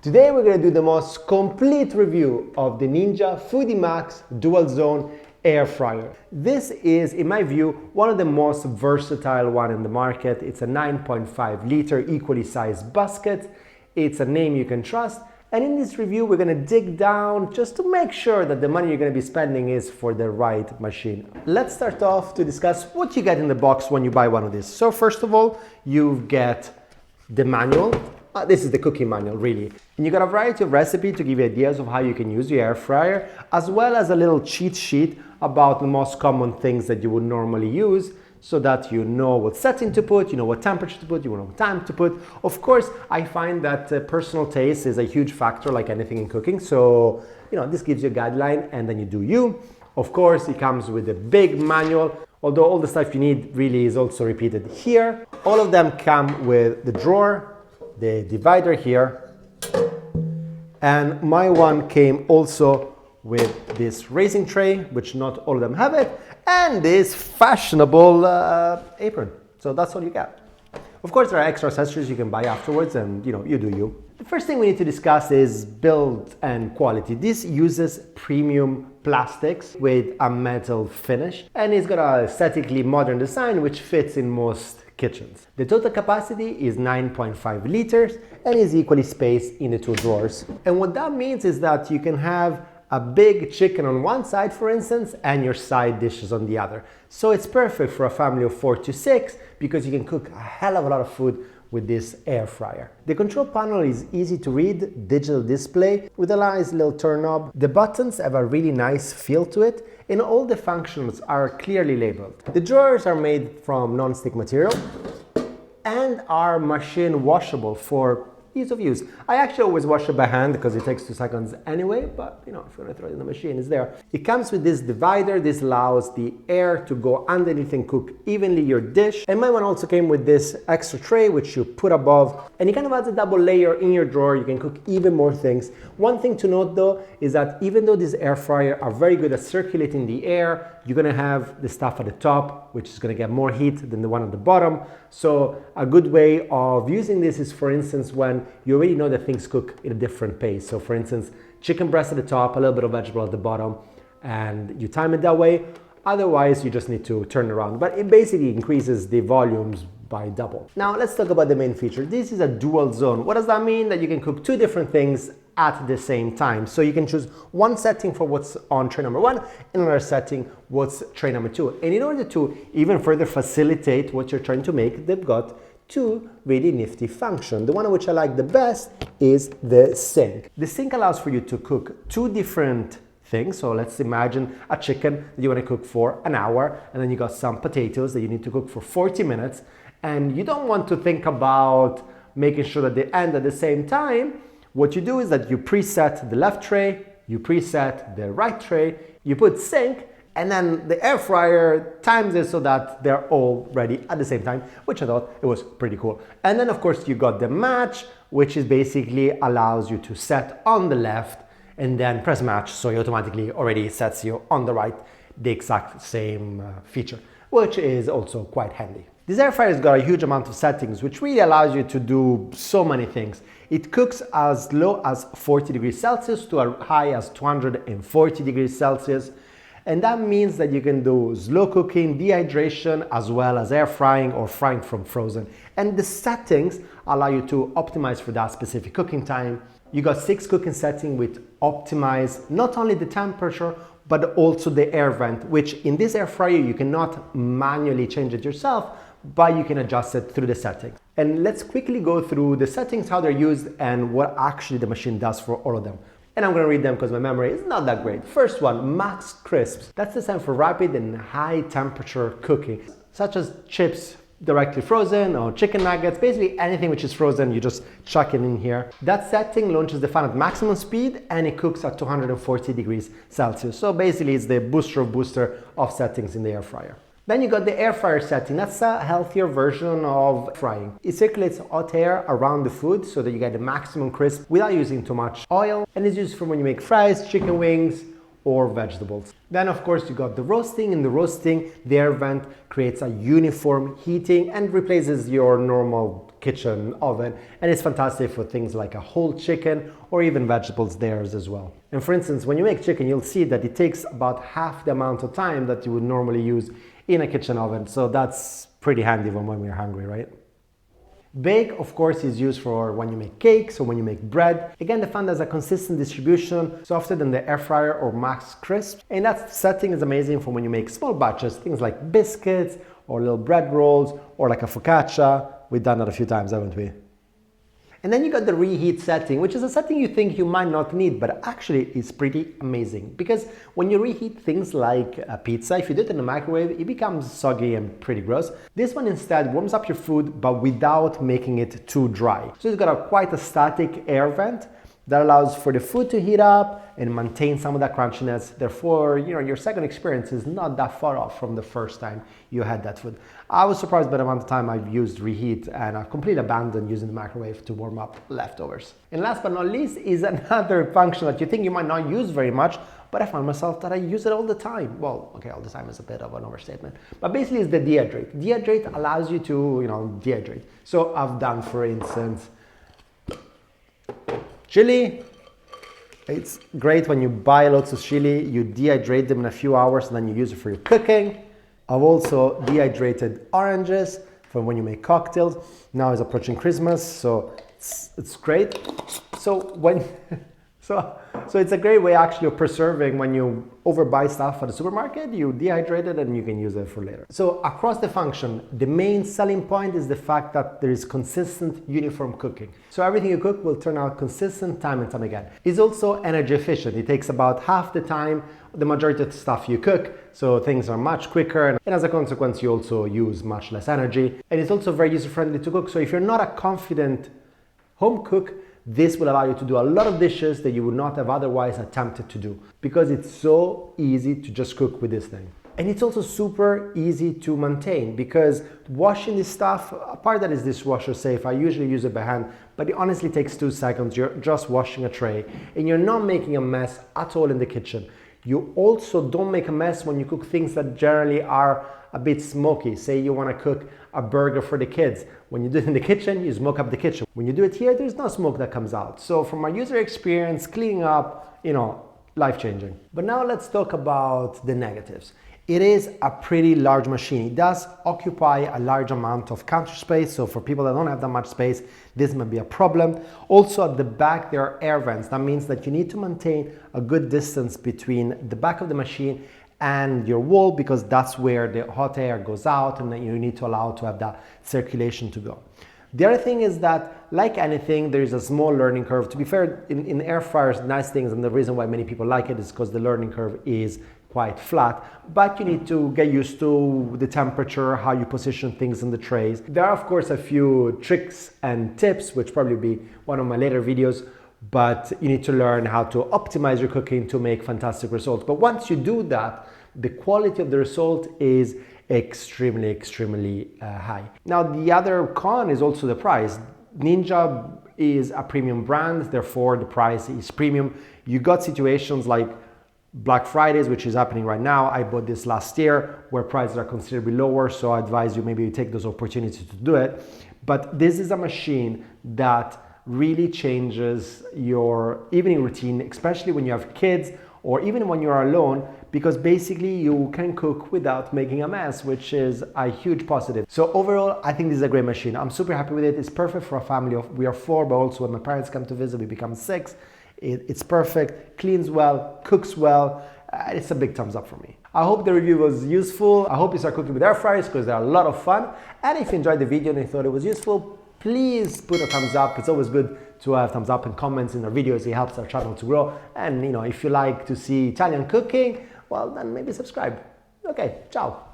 Today we're going to do the most complete review of the Ninja Foodi Max Dual Zone Air Fryer. This is, in my view, one of the most versatile one in the market. It's a 9.5 liter equally sized basket. It's a name you can trust. And in this review, we're going to dig down just to make sure that the money you're going to be spending is for the right machine. Let's start off to discuss what you get in the box when you buy one of these. So first of all, you get the manual. This is the cooking manual, really. And you got a variety of recipes to give you ideas of how you can use your air fryer, as well as a little cheat sheet about the most common things that you would normally use, so that you know what setting to put, you know what temperature to put, you know what time to put. Of course, I find that personal taste is a huge factor, like anything in cooking. So, this gives you a guideline, and then you do you. Of course, it comes with a big manual, although all the stuff you need really is also repeated here. All of them come with the drawer, the divider here, and my one came also with this raising tray, which not all of them have it, and this fashionable apron. So that's all you get. Of course, there are extra accessories you can buy afterwards, and you do you. The first thing we need to discuss is build and quality. This uses premium plastics with a metal finish, and it's got a aesthetically modern design which fits in most kitchens. The total capacity is 9.5 liters and is equally spaced in the two drawers. And what that means is that you can have a big chicken on one side, for instance, and your side dishes on the other. So it's perfect for a family of 4 to 6 because you can cook a hell of a lot of food with this air fryer. The control panel is easy to read, digital display with a nice little turn knob. The buttons have a really nice feel to it, and all the functions are clearly labeled. The drawers are made from non-stick material and are machine washable for ease of use. I actually always wash it by hand because it takes 2 seconds anyway, but if you're gonna throw it in the machine, it's there. It comes with this divider. This allows the air to go underneath and cook evenly your dish. And my one also came with this extra tray, which you put above, and it kind of adds a double layer in your drawer. You can cook even more things. One thing to note though, is that even though these air fryers are very good at circulating the air, you're gonna have the stuff at the top, which is gonna get more heat than the one at the bottom. So a good way of using this is, for instance, when you already know that things cook at a different pace. So for instance, chicken breast at the top, a little bit of vegetable at the bottom, and you time it that way. Otherwise, you just need to turn it around. But it basically increases the volumes by double. Now let's talk about the main feature. This is a dual zone. What does that mean? That you can cook 2 different things at the same time. So you can choose one setting for what's on tray number 1 and another setting what's tray number 2. And in order to even further facilitate what you're trying to make, they've got 2 really nifty functions. The one which I like the best is the sink. The sink allows for you to cook 2 different things. So let's imagine a chicken that you want to cook for an hour, and then you got some potatoes that you need to cook for 40 minutes. And you don't want to think about making sure that they end at the same time. What you do is that you preset the left tray, you preset the right tray, you put sink, and then the air fryer times it so that they're all ready at the same time, which I thought it was pretty cool. And then of course you got the match, which is basically allows you to set on the left and then press match, so it automatically already sets you on the right, the exact same feature, which is also quite handy. This air fryer has got a huge amount of settings, which really allows you to do so many things. It cooks as low as 40 degrees Celsius to as high as 240 degrees Celsius. And that means that you can do slow cooking, dehydration, as well as air frying or frying from frozen. And the settings allow you to optimize for that specific cooking time. You got 6 cooking settings which optimize not only the temperature, but also the air vent, which in this air fryer you cannot manually change it yourself, but you can adjust it through the settings. And let's quickly go through the settings, how they're used, and what actually the machine does for all of them. And I'm gonna read them because my memory is not that great. First one, max crisps. That's designed for rapid and high temperature cooking, such as chips directly frozen or chicken nuggets, basically anything which is frozen, you just chuck it in here. That setting launches the fan at maximum speed and it cooks at 240 degrees Celsius. So basically it's the booster of settings in the air fryer. Then you got the air fryer setting. That's a healthier version of frying. It circulates hot air around the food so that you get the maximum crisp without using too much oil, and it's used for when you make fries, chicken wings, or vegetables. Then of course you got the roasting. In the roasting, the air vent creates a uniform heating and replaces your normal kitchen oven, and it's fantastic for things like a whole chicken or even vegetables there as well. And for instance, when you make chicken, you'll see that it takes about half the amount of time that you would normally use in a kitchen oven, so that's pretty handy when we're hungry, right? Bake, of course, is used for when you make cakes or when you make bread. Again, the fan has a consistent distribution, softer than the air fryer or max crisp. And that setting is amazing for when you make small batches, things like biscuits or little bread rolls or like a focaccia. We've done that a few times, haven't we? And then you got the reheat setting, which is a setting you think you might not need, but actually is pretty amazing. Because when you reheat things like a pizza, if you do it in the microwave, it becomes soggy and pretty gross. This one instead warms up your food, but without making it too dry. So it's got quite a static air vent that allows for the food to heat up and maintain some of that crunchiness. Therefore, your second experience is not that far off from the first time you had that food. I was surprised by the amount of time I've used Reheat, and I've completely abandoned using the microwave to warm up leftovers. And last but not least is another function that you think you might not use very much, but I found myself that I use it all the time. Well, okay, all the time is a bit of an overstatement, but basically it's the Dehydrate. Dehydrate allows you to, dehydrate. So I've done, for instance, chili. It's great when you buy lots of chili, you dehydrate them in a few hours and then you use it for your cooking. I've also dehydrated oranges for when you make cocktails. Now it's approaching Christmas, so it's great. So it's a great way actually of preserving when you overbuy stuff at the supermarket, you dehydrate it and you can use it for later. So across the function, the main selling point is the fact that there is consistent, uniform cooking. So everything you cook will turn out consistent time and time again. It's also energy efficient. It takes about half the time, the majority of the stuff you cook, so things are much quicker, and as a consequence, you also use much less energy. And it's also very user-friendly to cook, so if you're not a confident home cook, this will allow you to do a lot of dishes that you would not have otherwise attempted to do, because it's so easy to just cook with this thing. And it's also super easy to maintain, because washing this stuff, apart that is dishwasher safe, I usually use it by hand, but it honestly takes 2 seconds. You're just washing a tray and you're not making a mess at all in the kitchen. You also don't make a mess when you cook things that generally are a bit smoky. Say you want to cook a burger for the kids. When you do it in the kitchen, you smoke up the kitchen. When you do it here, there's no smoke that comes out. So from my user experience, cleaning up, life-changing. But now let's talk about the negatives. It is a pretty large machine. It does occupy a large amount of counter space, so for people that don't have that much space, this might be a problem. Also at the back, there are air vents. That means that you need to maintain a good distance between the back of the machine and your wall, because that's where the hot air goes out, and then you need to allow to have that circulation to go. The other thing is that, like anything, there is a small learning curve. To be fair, in air fryers, the nice things, and the reason why many people like it is because the learning curve is quite flat, but you need to get used to the temperature, how you position things in the trays. There are of course a few tricks and tips, which probably be one of my later videos, but you need to learn how to optimize your cooking to make fantastic results. But once you do that, the quality of the result is extremely high. Now the other con is also the price. Ninja is a premium brand, therefore the price is premium. You got situations like Black Fridays, which is happening right now. I bought this last year where prices are considerably lower, so I advise you maybe you take those opportunities to do it. But this is a machine that really changes your evening routine, especially when you have kids or even when you're alone, because basically you can cook without making a mess, which is a huge positive. So overall, I think this is a great machine. I'm super happy with it. It's perfect for a family of, we are 4, but also when my parents come to visit, we become 6. It's perfect, cleans well, cooks well. It's a big thumbs up for me. I hope the review was useful. I hope you start cooking with air fryers because they're a lot of fun. And if you enjoyed the video and you thought it was useful, please put a thumbs up. It's always good to have thumbs up and comments in our videos. It helps our channel to grow. And if you like to see Italian cooking, well, then maybe subscribe. Okay, ciao.